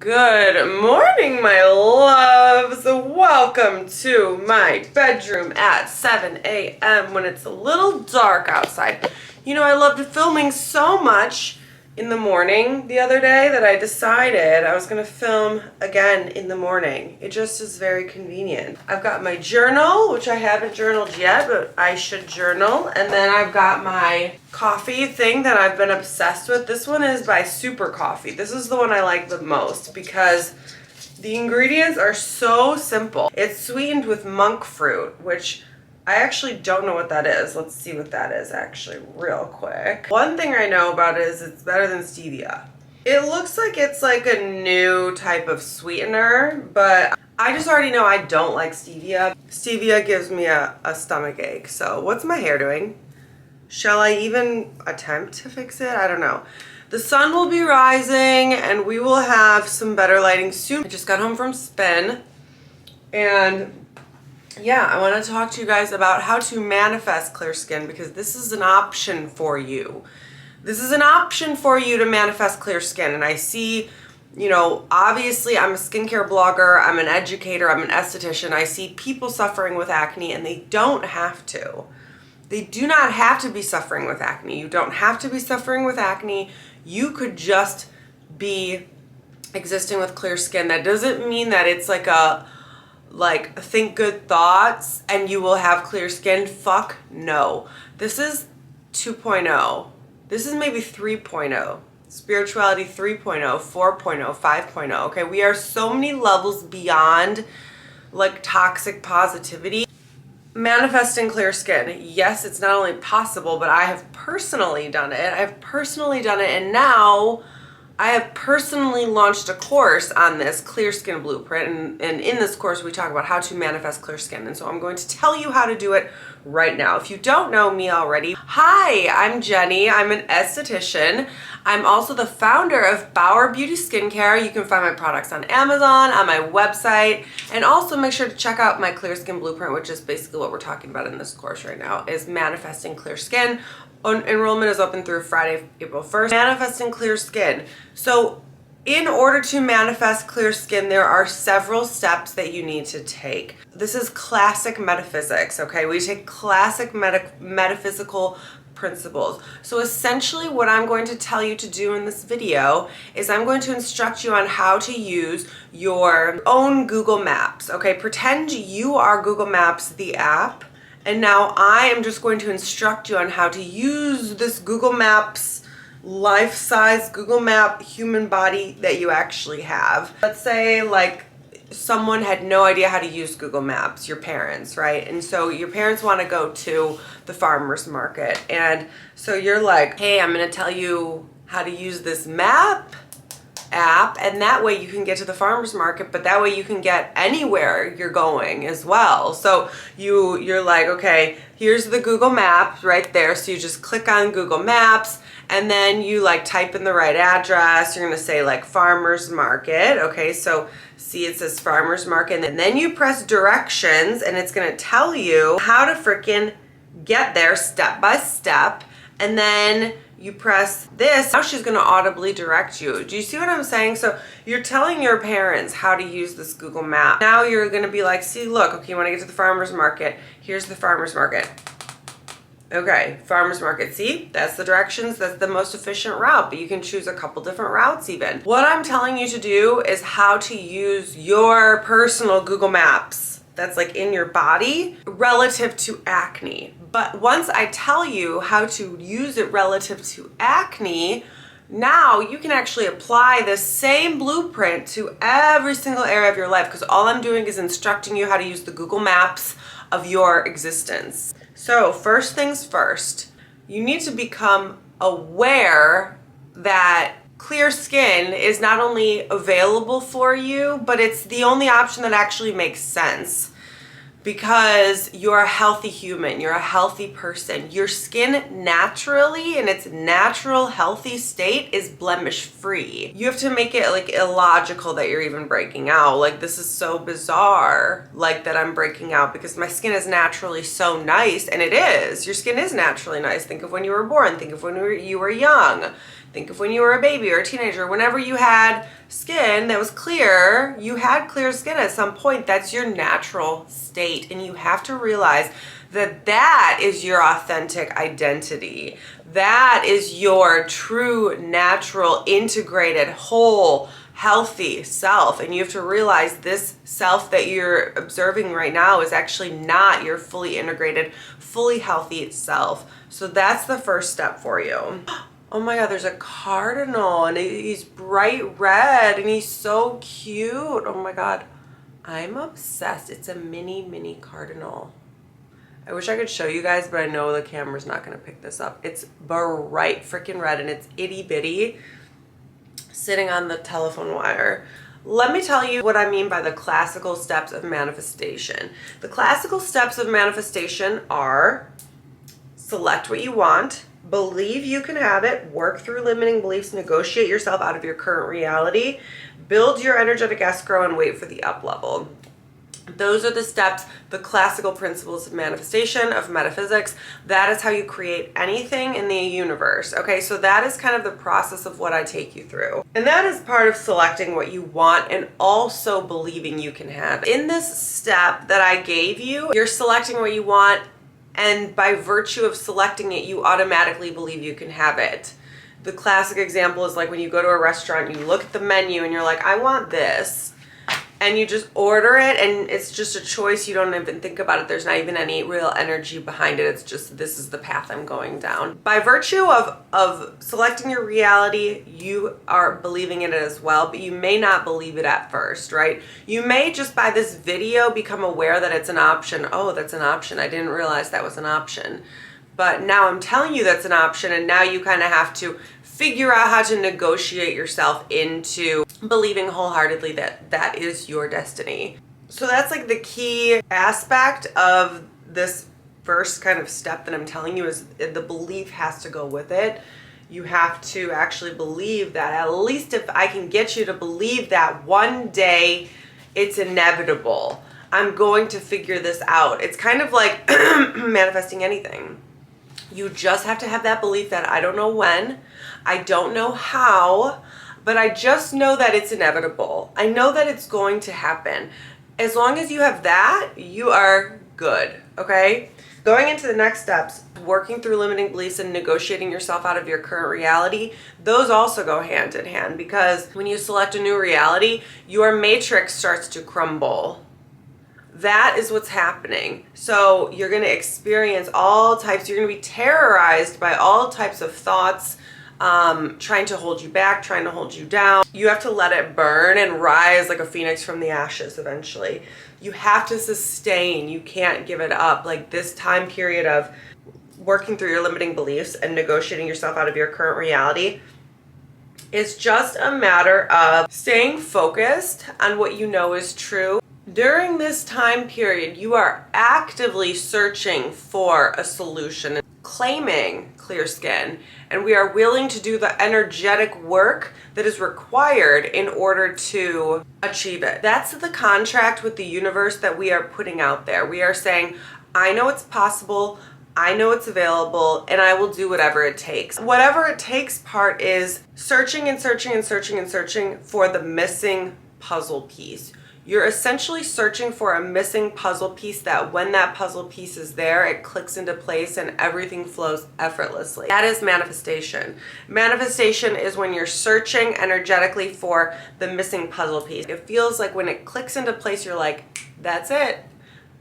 Good morning, my loves. Welcome to my bedroom at 7 a.m. when it's a little dark outside. You know, I loved filming so much in the morning the other day that I decided I was going to film again in the morning. It just is very convenient. I've got my journal, which I haven't journaled yet, but I should journal. And then I've got my coffee thing that I've been obsessed with. This one is by Super Coffee. This is the one I like the most because the ingredients are so simple. It's sweetened with monk fruit, which I actually don't know what that is. Let's see what that is actually real quick. One thing I know about it is it's better than stevia. It looks like it's like a new type of sweetener, but I just already know I don't like stevia. Stevia gives me a stomach ache. So what's my hair doing? Shall I even attempt to fix it? I don't know. The sun will be rising and we will have some better lighting soon. I just got home from spin and yeah, I want to talk to you guys about how to manifest clear skin because this is an option for you. This is an option for you to manifest clear skin. And I see, you know, obviously I'm a skincare blogger, I'm an educator, I'm an esthetician. I see people suffering with acne and they don't have to. They do not have to be suffering with acne. You don't have to be suffering with acne. You could just be existing with clear skin. That doesn't mean that it's like think good thoughts and you will have clear skin. Fuck no. This is 2.0. This is maybe 3.0. Spirituality 3.0, 4.0, 5.0. Okay, we are so many levels beyond like toxic positivity. Manifesting clear skin. Yes, it's not only possible, but I have personally done it. And now I have personally launched a course on this clear skin blueprint, and in this course we talk about how to manifest clear skin, and so I'm going to tell you how to do it right now. If you don't know me already, hi, I'm Jenny. I'm an esthetician. I'm also the founder of Bauer Beauty Skincare. You can find my products on Amazon, on my website, and also make sure to check out my clear skin blueprint, which is basically what we're talking about in this course right now, is manifesting clear skin. Enrollment is open through Friday, April 1st. Manifesting clear skin. So in order to manifest clear skin, there are several steps that you need to take. This is classic metaphysics, okay? We take classic metaphysical principles. So essentially what I'm going to tell you to do in this video is I'm going to instruct you on how to use your own Google Maps, okay? Pretend you are Google Maps, the app, and now I am just going to instruct you on how to use this Google Maps, life-size Google Map human body that you actually have. Let's say like someone had no idea how to use Google Maps, your parents, right? And so your parents want to go to the farmer's market. And so you're like, hey, I'm going to tell you how to use this map app, and that way you can get to the farmer's market, but that way you can get anywhere you're going as well. So you're like, okay, here's the Google Maps right there. So you just click on Google Maps and then you like type in the right address. You're going to say like farmer's market. Okay, so see, it says farmer's market, and then you press directions and it's going to tell you how to freaking get there step by step. And then you press this. Now she's going to audibly direct you. Do you see what I'm saying? So you're telling your parents how to use this Google Map. Now you're going to be like, see, look, okay, you want to get to the farmer's market. Here's the farmer's market. Okay, farmer's market. See, that's the directions. That's the most efficient route, but you can choose a couple different routes even. What I'm telling you to do is how to use your personal Google Maps that's like in your body relative to acne. But once I tell you how to use it relative to acne, now you can actually apply the same blueprint to every single area of your life, because all I'm doing is instructing you how to use the Google Maps of your existence. So first things first, you need to become aware that clear skin is not only available for you, but it's the only option that actually makes sense. Because you're a healthy human, you're a healthy person. Your skin naturally, in its natural healthy state, is blemish free. You have to make it like illogical that you're even breaking out. Like, this is so bizarre, like that I'm breaking out because my skin is naturally so nice, and it is. Your skin is naturally nice. Think of when you were born, think of when you were young. Think of when you were a baby or a teenager. Whenever you had skin that was clear, you had clear skin at some point. That's your natural state. And you have to realize that that is your authentic identity. That is your true, natural, integrated, whole, healthy self. And you have to realize this self that you're observing right now is actually not your fully integrated, fully healthy self. So that's the first step for you. Oh my God, there's a cardinal and he's bright red and he's so cute. Oh my God, I'm obsessed. It's a mini cardinal. I wish I could show you guys, but I know the camera's not gonna pick this up. It's bright freaking red and it's itty bitty sitting on the telephone wire. Let me tell you what I mean by the classical steps of manifestation. The classical steps of manifestation are: select what you want, believe you can have it, work through limiting beliefs, negotiate yourself out of your current reality, build your energetic escrow, and wait for the up level. Those are the steps, the classical principles of manifestation, of metaphysics. That is how you create anything in the universe. Okay, so that is kind of the process of what I take you through. And that is part of selecting what you want and also believing you can have it. In this step that I gave you, you're selecting what you want, and by virtue of selecting it, you automatically believe you can have it. The classic example is like when you go to a restaurant, you look at the menu and you're like, I want this. And you just order it and it's just a choice. You don't even think about it. There's not even any real energy behind it. It's just, this is the path I'm going down. By virtue of selecting your reality, you are believing in it as well, but you may not believe it at first, right? You may just by this video become aware that it's an option. Oh, that's an option. I didn't realize that was an option. But now I'm telling you that's an option, and now you kind of have to figure out how to negotiate yourself into believing wholeheartedly that that is your destiny. So that's like the key aspect of this first kind of step that I'm telling you, is the belief has to go with it. You have to actually believe that, at least if I can get you to believe that one day it's inevitable. I'm going to figure this out. It's kind of like manifesting anything. You just have to have that belief that I don't know when, I don't know how, but I just know that it's inevitable. I know that it's going to happen. As long as you have that, you are good, okay? Going into the next steps, working through limiting beliefs and negotiating yourself out of your current reality, those also go hand in hand, because when you select a new reality, your matrix starts to crumble. That is what's happening. So you're going to experience all types, you're going to be terrorized by all types of thoughts, trying to hold you back, trying to hold you down. You have to let it burn and rise like a phoenix from the ashes eventually. You have to sustain. You can't give it up. Like this time period of working through your limiting beliefs and negotiating yourself out of your current reality is just a matter of staying focused on what you know is true. During this time period, you are actively searching for a solution, claiming clear skin, and we are willing to do the energetic work that is required in order to achieve it. That's the contract with the universe that we are putting out there. We are saying, I know it's possible, I know it's available, and I will do whatever it takes. Whatever it takes part is searching and searching and searching and searching for the missing puzzle piece. You're essentially searching for a missing puzzle piece that when that puzzle piece is there, it clicks into place and everything flows effortlessly. That is manifestation. Manifestation is when you're searching energetically for the missing puzzle piece. It feels like when it clicks into place, you're like, that's it.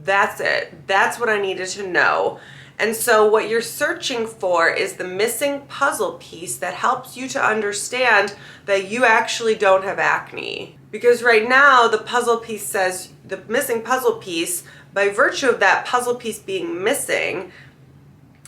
That's it. That's what I needed to know. And so what you're searching for is the missing puzzle piece that helps you to understand that you actually don't have acne. Because right now the puzzle piece says, the missing puzzle piece, by virtue of that puzzle piece being missing,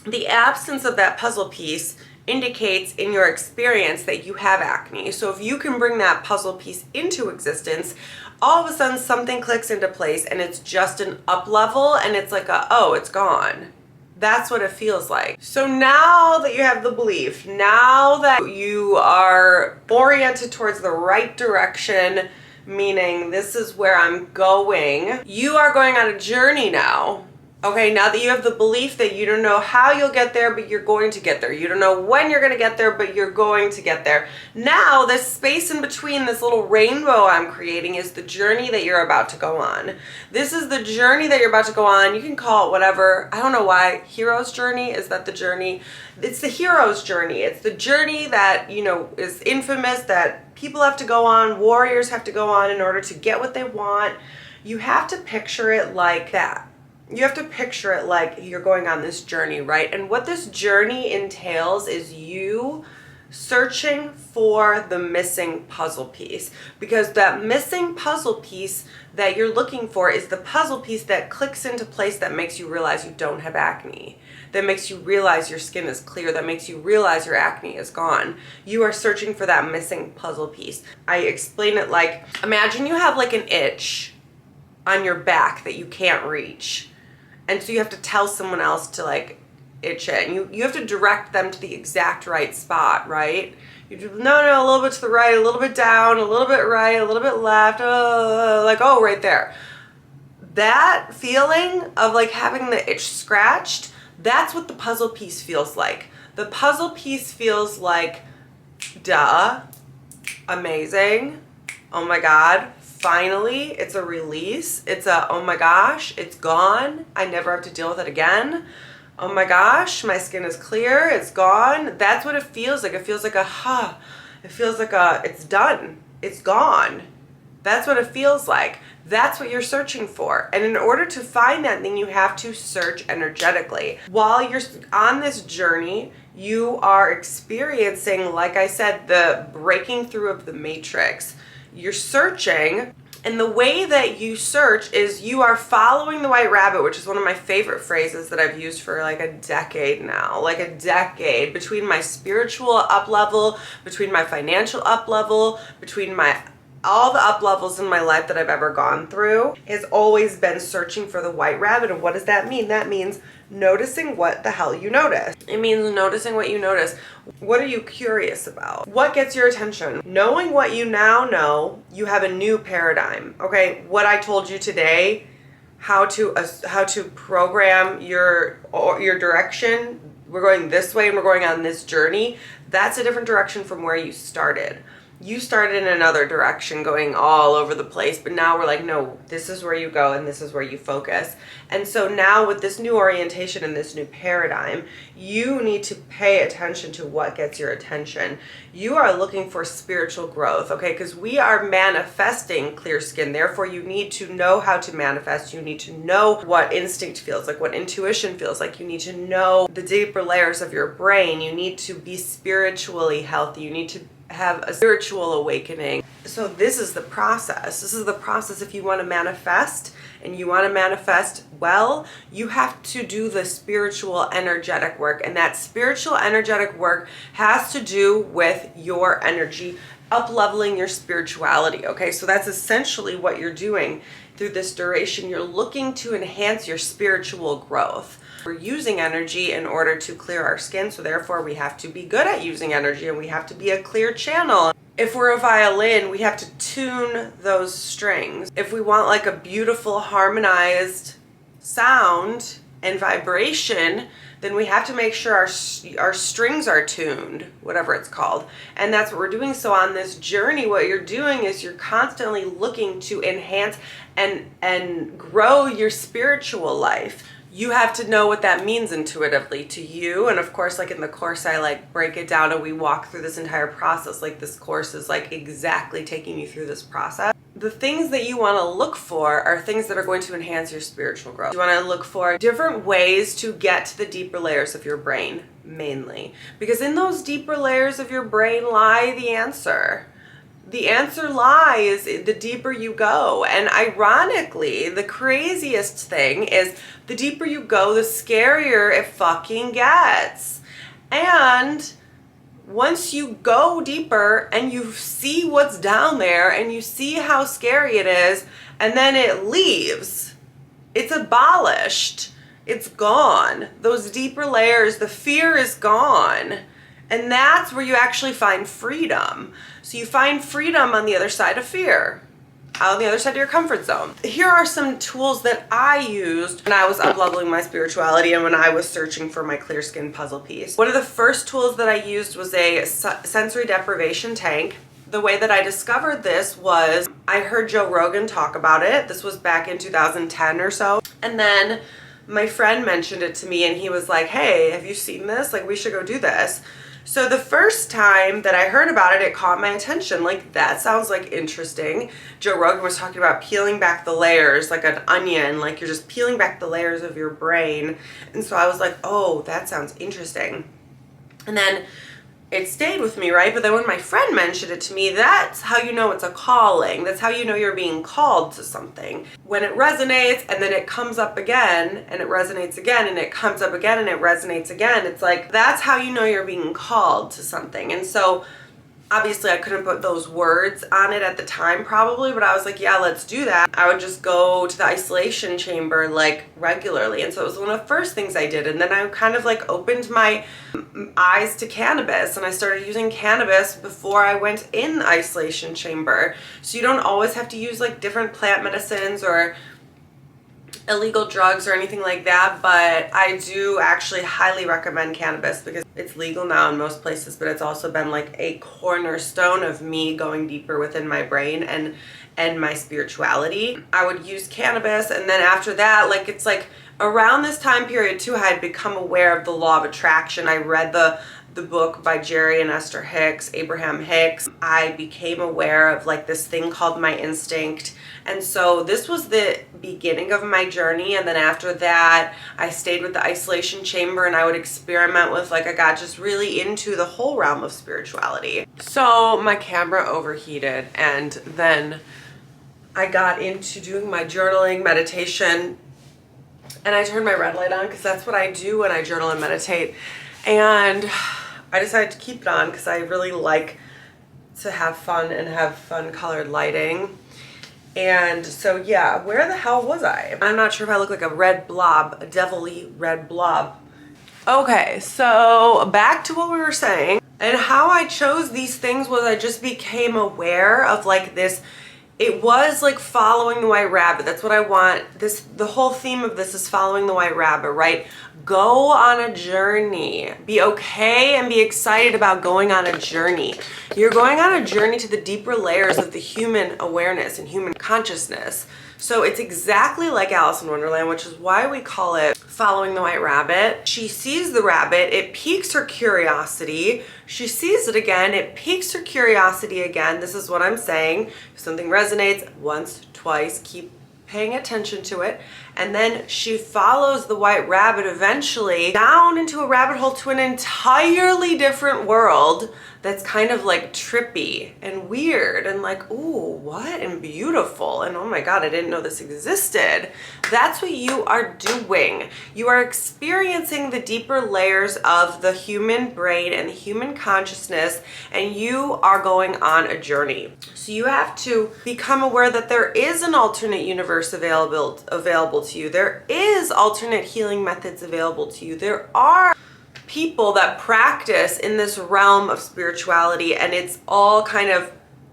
the absence of that puzzle piece indicates in your experience that you have acne. So if you can bring that puzzle piece into existence, all of a sudden something clicks into place and it's just an up level and it's like oh, it's gone. That's what it feels like. So now that you have the belief, now that you are oriented towards the right direction, meaning this is where I'm going, you are going on a journey now. Okay, now that you have the belief that you don't know how you'll get there, but you're going to get there. You don't know when you're going to get there, but you're going to get there. Now, this space in between, this little rainbow I'm creating, is the journey that you're about to go on. This is the journey that you're about to go on. You can call it whatever. I don't know why. Hero's journey? Is that the journey? It's the hero's journey. It's the journey that, you know, is infamous, that people have to go on, warriors have to go on in order to get what they want. You have to picture it like that. You have to picture it like you're going on this journey, right? And what this journey entails is you searching for the missing puzzle piece, because that missing puzzle piece that you're looking for is the puzzle piece that clicks into place, that makes you realize you don't have acne, that makes you realize your skin is clear, that makes you realize your acne is gone. You are searching for that missing puzzle piece. I explain it like, imagine you have like an itch on your back that you can't reach. And so you have to tell someone else to like itch it. And you have to direct them to the exact right spot, right? You do, no, a little bit to the right, a little bit down, a little bit right, a little bit left, oh, right there. That feeling of like having the itch scratched, that's what the puzzle piece feels like. The puzzle piece feels like, duh, amazing, oh my God, finally, it's a release. It's a, oh my gosh, it's gone. I never have to deal with it again. Oh my gosh, my skin is clear. It's gone. That's what it feels like. It feels like a, it feels like a, it's done. It's gone. That's what it feels like. That's what you're searching for. And in order to find that thing, you have to search energetically. While you're on this journey, you are experiencing, like I said, the breaking through of the matrix. You're searching, and the way that you search is you are following the white rabbit, which is one of my favorite phrases that I've used for like a decade now, like a decade, between my spiritual up level, between my financial up level, between my all the up levels in my life that I've ever gone through, has always been searching for the white rabbit. And what does that mean? That means noticing what the hell you notice. It means noticing what you notice. What are you curious about? What gets your attention? Knowing what you now know, you have a new paradigm. Okay, what I told you today, how to program your direction. We're going this way and we're going on this journey. That's a different direction from where you started. You started in another direction, going all over the place, but now we're like, no, this is where you go and this is where you focus. And so now with this new orientation and this new paradigm, you need to pay attention to what gets your attention. You are looking for spiritual growth, okay? Because we are manifesting clear skin. Therefore, you need to know how to manifest. You need to know what instinct feels like, what intuition feels like. You need to know the deeper layers of your brain. You need to be spiritually healthy. You need to have a spiritual awakening. So this is the process. This is the process. If you want to manifest and you want to manifest well, you have to do the spiritual energetic work. And that spiritual energetic work has to do with your energy, up-leveling your spirituality. Okay, so that's essentially what you're doing through this duration. You're looking to enhance your spiritual growth. We're using energy in order to clear our skin, so therefore we have to be good at using energy and we have to be a clear channel. If we're a violin, we have to tune those strings. If we want like a beautiful harmonized sound and vibration, then we have to make sure our strings are tuned, whatever it's called. And that's what we're doing. So on this journey, what you're doing is you're constantly looking to enhance and grow your spiritual life. You have to know what that means intuitively to you. And of course, like in the course, I like break it down and we walk through this entire process. Like this course is like exactly taking you through this process. The things that you want to look for are things that are going to enhance your spiritual growth. You want to look for different ways to get to the deeper layers of your brain, mainly. Because in those deeper layers of your brain lie the answer. The answer lies the deeper you go. And ironically, the craziest thing is the deeper you go, the scarier it fucking gets. And once you go deeper and you see what's down there and you see how scary it is, and then it leaves, it's abolished, it's gone. Those deeper layers, the fear is gone. And that's where you actually find freedom. So you find freedom on the other side of fear. on the other side of your comfort zone. Here are some tools that I used when I was up-leveling my spirituality and when I was searching for my clear skin puzzle piece. One of the first tools that I used was a sensory deprivation tank. The way that I discovered this was I heard Joe Rogan talk about it. This was back in 2010 or so. And then my friend mentioned it to me and he was like, hey, have you seen this? Like, we should go do this. So the first time that I heard about it, it caught my attention. Like, that sounds like interesting. Joe Rogan was talking about peeling back the layers like an onion, like you're just peeling back the layers of your brain. And so I was like, oh, that sounds interesting. And then it stayed with me, right? But then when my friend mentioned it to me, that's how you know it's a calling. That's how you know you're being called to something. When it resonates and then it comes up again and it resonates again and it comes up again and it resonates again, it's like, that's how you know you're being called to something. And so obviously I couldn't put those words on it at the time probably, but I was like, yeah, let's do that. I would just go to the isolation chamber like regularly. And so it was one of the first things I did. And then I kind of like opened my eyes to cannabis and I started using cannabis before I went in the isolation chamber. So you don't always have to use like different plant medicines or illegal drugs or anything like that, but I do actually highly recommend cannabis because it's legal now in most places, but it's also been like a cornerstone of me going deeper within my brain and my spirituality. I would use cannabis, and then after that, like, it's like around this time period too, I had become aware of the law of attraction. I read the book by Jerry and Esther Hicks, Abraham Hicks. I became aware of like this thing called my instinct. And so this was the beginning of my journey. And then after that, I stayed with the isolation chamber and I would experiment with, like, I got just really into the whole realm of spirituality. So my camera overheated and then I got into doing my journaling, meditation, and I turned my red light on because that's what I do when I journal and meditate. And I decided to keep it on because I really like to have fun and have fun colored lighting. And so yeah, where the hell was I? I'm not sure if I look like a red blob, a devilly red blob. Okay, so back to what we were saying. And how I chose these things was I just became aware of like this. It was like following the white rabbit. That's what I want. The whole theme of this is following the white rabbit, right? Go on a journey. Be okay and be excited about going on a journey. You're going on a journey to the deeper layers of the human awareness and human consciousness. So it's exactly like Alice in Wonderland, which is why we call it following the white rabbit. She sees the rabbit, it piques her curiosity. She sees it again, it piques her curiosity again. This is what I'm saying. If something resonates once, twice, keep paying attention to it. And then she follows the white rabbit eventually down into a rabbit hole to an entirely different world that's kind of like trippy and weird and like, ooh, what? And beautiful. And oh my God, I didn't know this existed. That's what you are doing. You are experiencing the deeper layers of the human brain and the human consciousness, and you are going on a journey. So you have to become aware that there is an alternate universe available to you. There is alternate healing methods available to you. There are people that practice in this realm of spirituality, and it's all kind of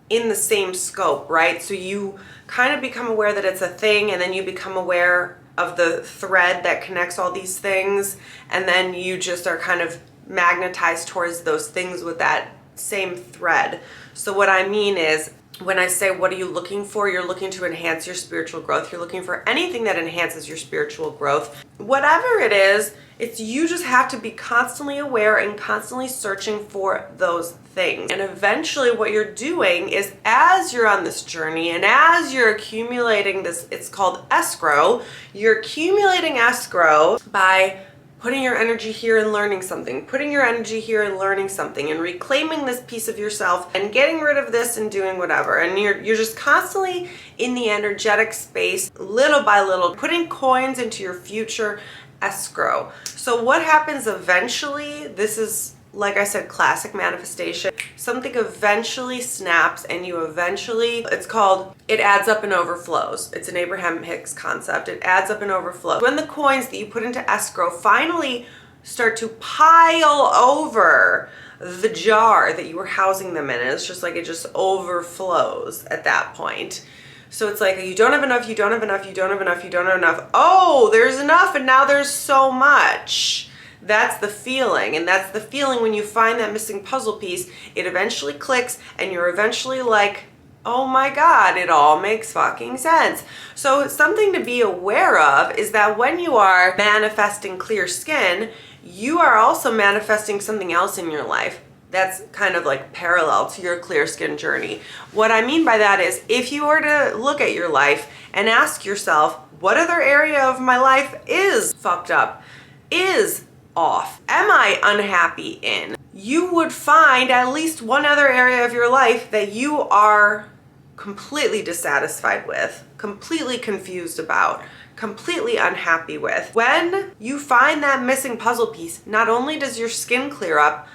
in the same scope, right? So you kind of become aware that it's a thing, and then you become aware of the thread that connects all these things, and then you just are kind of magnetized towards those things with that same thread. So what I mean is, when I say, what are you looking for? You're looking to enhance your spiritual growth. You're looking for anything that enhances your spiritual growth. Whatever it is, you just have to be constantly aware and constantly searching for those things. And eventually what you're doing is, as you're on this journey and as you're accumulating this, it's called escrow, you're accumulating escrow by putting your energy here and learning something, putting your energy here and learning something, and reclaiming this piece of yourself and getting rid of this and doing whatever. And you're just constantly in the energetic space, little by little, putting coins into your future escrow. So what happens eventually, this is, like I said, classic manifestation. Something eventually snaps and you eventually, it's called, it adds up and overflows. It's an Abraham Hicks concept. It adds up and overflows. When the coins that you put into escrow finally start to pile over the jar that you were housing them in, it's just like it just overflows at that point. So it's like you don't have enough, you don't have enough, you don't have enough, you don't have enough. Oh, there's enough and now there's so much. That's the feeling. And that's the feeling when you find that missing puzzle piece, it eventually clicks and you're eventually like, oh my God, it all makes fucking sense. So something to be aware of is that when you are manifesting clear skin, you are also manifesting something else in your life that's kind of like parallel to your clear skin journey. What I mean by that is if you were to look at your life and ask yourself, what other area of my life is fucked up, is off, am I unhappy in? You would find at least one other area of your life that you are completely dissatisfied with, completely confused about, completely unhappy with. When you find that missing puzzle piece, not only does your skin clear up,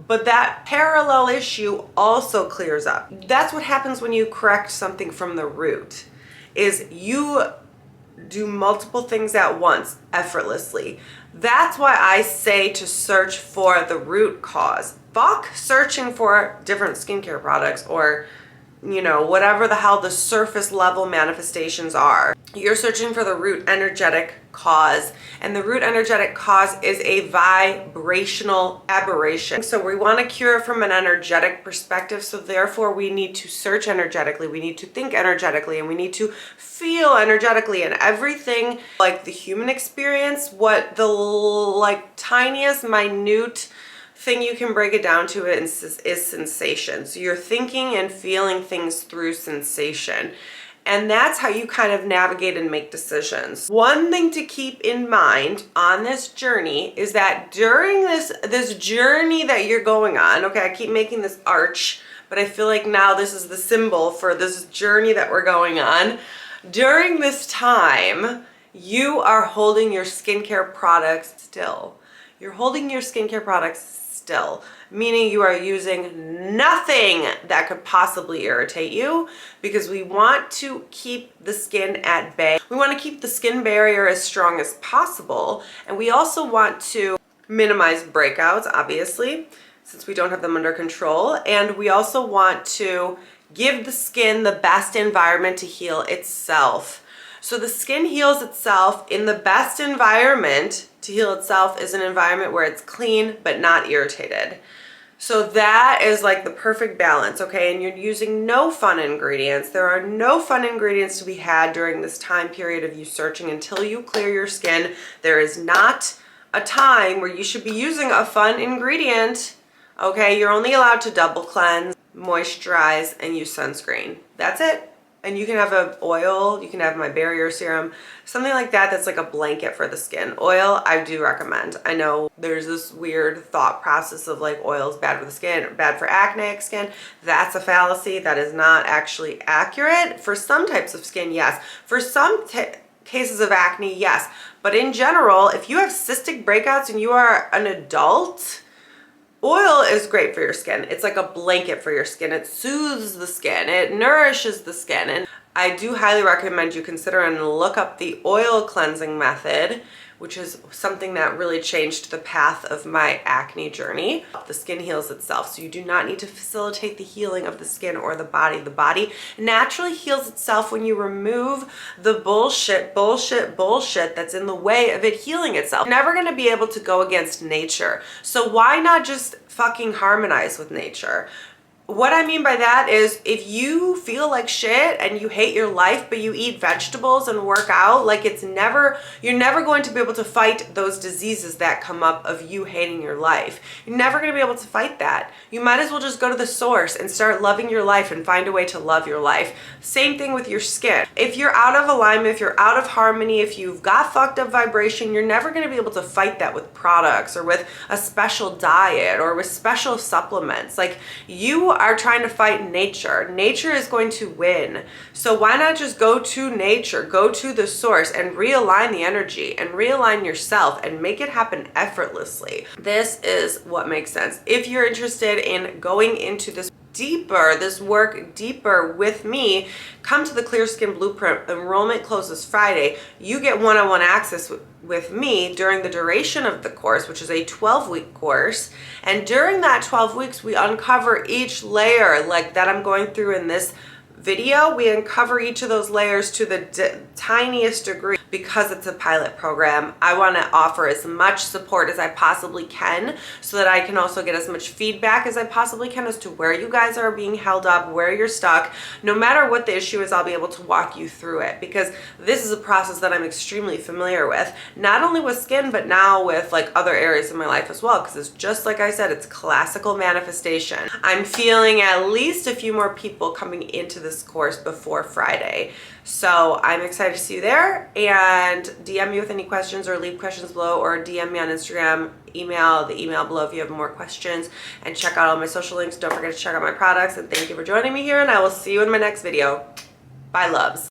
but that parallel issue also clears up. That's what happens when you correct something from the root, is you do multiple things at once effortlessly. That's why I say to search for the root cause. Fuck searching for different skincare products or whatever the hell the surface level manifestations are. You're searching for the root energetic cause, and the root energetic cause is a vibrational aberration. So we want to cure from an energetic perspective, so therefore we need to search energetically, we need to think energetically, and we need to feel energetically. And everything, like the human experience, what the tiniest minute thing you can break it down to is sensation. So you're thinking and feeling things through sensation. And that's how you kind of navigate and make decisions. One thing to keep in mind on this journey is that during this journey that you're going on, okay, I keep making this arch, but I feel like now this is the symbol for this journey that we're going on. During this time, you are holding your skincare products still. You're holding your skincare products still, meaning you are using nothing that could possibly irritate you, because we want to keep the skin at bay. We want to keep the skin barrier as strong as possible, and we also want to minimize breakouts, obviously, since we don't have them under control, and we also want to give the skin the best environment to heal itself. So the skin heals itself in the best environment to heal itself is an environment where it's clean but not irritated. So that is like the perfect balance, okay? And you're using no fun ingredients. There are no fun ingredients to be had during this time period of you searching until you clear your skin. There is not a time where you should be using a fun ingredient, okay? You're only allowed to double cleanse, moisturize, and use sunscreen. That's it. And you can have an oil, you can have my barrier serum, something like that that's like a blanket for the skin. Oil, I do recommend. I know there's this weird thought process of like oil is bad for the skin, bad for acneic skin. That's a fallacy. That is not actually accurate. For some types of skin, yes. For some cases of acne, yes. But in general, if you have cystic breakouts and you are an adult, oil is great for your skin. It's like a blanket for your skin. It soothes the skin. It nourishes the skin. And I do highly recommend you consider and look up the oil cleansing method, which is something that really changed the path of my acne journey. The skin heals itself, so you do not need to facilitate the healing of the skin or the body. The body naturally heals itself when you remove the bullshit that's in the way of it healing itself. You're never gonna be able to go against nature. So why not just fucking harmonize with nature? What I mean by that is if you feel like shit and you hate your life, but you eat vegetables and work out, like you're never going to be able to fight those diseases that come up of you hating your life. You're never going to be able to fight that. You might as well just go to the source and start loving your life and find a way to love your life. Same thing with your skin. If you're out of alignment, if you're out of harmony, if you've got fucked up vibration, you're never going to be able to fight that with products or with a special diet or with special supplements. Like, you are trying to fight nature. Nature is going to win. So why not just go to nature, go to the source and realign the energy and realign yourself and make it happen effortlessly. This is what makes sense. If you're interested in going into this work deeper with me, come to the Clear Skin Blueprint. Enrollment closes Friday. You get one-on-one access with me during the duration of the course, which is a 12-week course. And during that 12 weeks, we uncover each layer like that I'm going through in this video, we uncover each of those layers to the tiniest degree. Because it's a pilot program, I want to offer as much support as I possibly can so that I can also get as much feedback as I possibly can as to where you guys are being held up, where you're stuck. No matter what the issue is, I'll be able to walk you through it, because this is a process that I'm extremely familiar with, not only with skin, but now with like other areas of my life as well, because it's just like I said, it's classical manifestation. I'm feeling at least a few more people coming into this course before Friday. So I'm excited to see you there, and DM me with any questions or leave questions below, or DM me on Instagram, email the email below if you have more questions, and check out all my social links. Don't forget to check out my products, and thank you for joining me here, and I will see you in my next video. Bye, loves.